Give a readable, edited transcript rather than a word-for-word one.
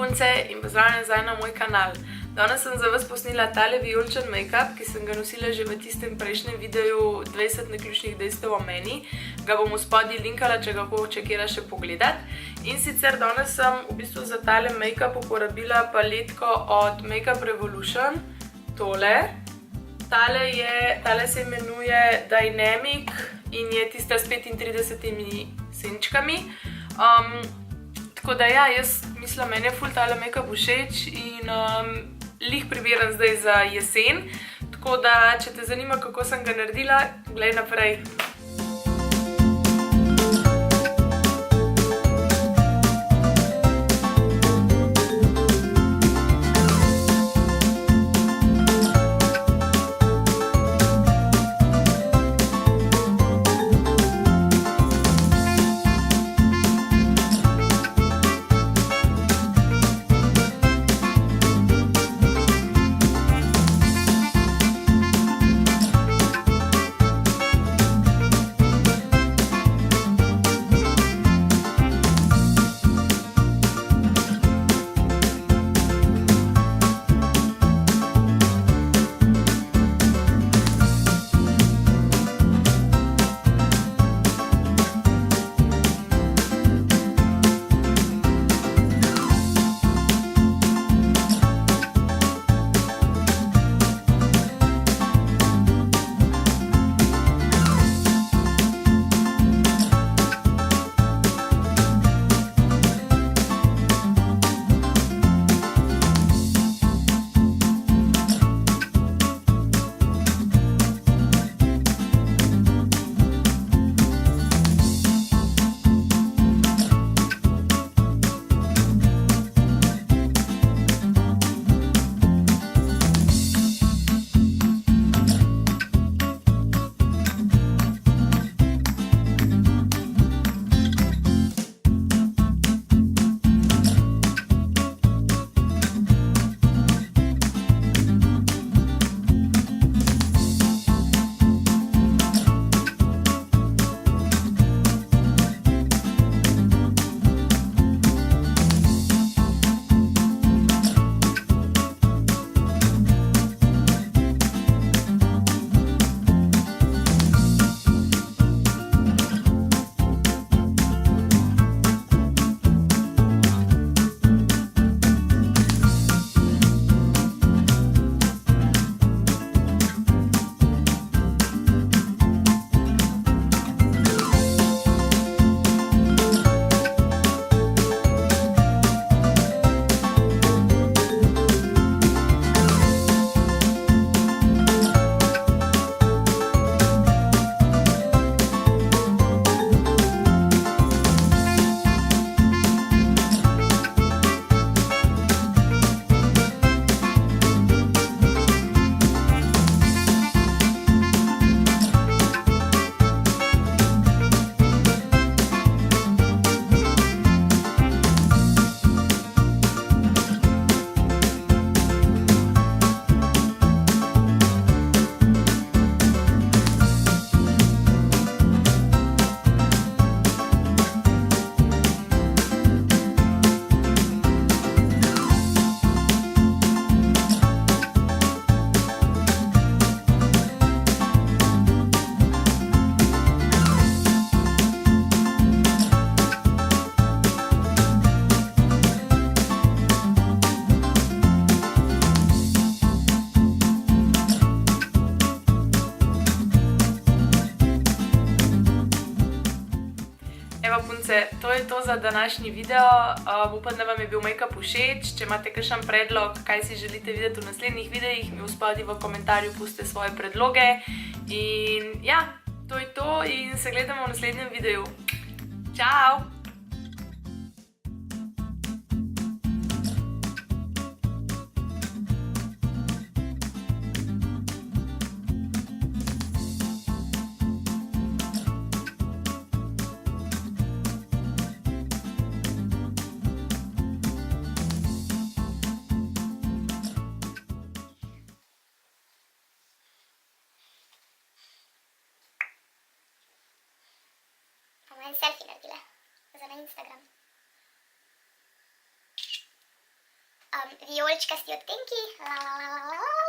punce in pozdravljeni nazaj na moj kanal. Danes sem za vas posnela tale vijoličen make-up, ki sem ga nosila že v tistem prejšnjem videu 20 naključnih dejstev o meni. Ga bom v spodnji linkala, če ga hoče katera še pogledat. In sicer danes sem v bistvu za tale make-up uporabila paletko od Makeup Revolution. Tole. Tale se imenuje Dynamic in je tista s 35 senčkami. Tako da ja, jaz mislim, meni je ful tale make-up všeč in lih primeren zdaj za jesen. Tako da, če te zanima, kako sem ga naredila, glej naprej. Evo punce, to je to za današnji video. Upam, da vam je bil make-up všeč. Če imate kakšen predlog, kaj si želite videti v naslednjih videih, mi v spodnji v komentarju pustite svoje predloge. In ja, to je to in se gledamo v naslednjem videu. Čau! selfie naredila za na Instagram. vijoličkasti odtenki. La, la, la, la, la.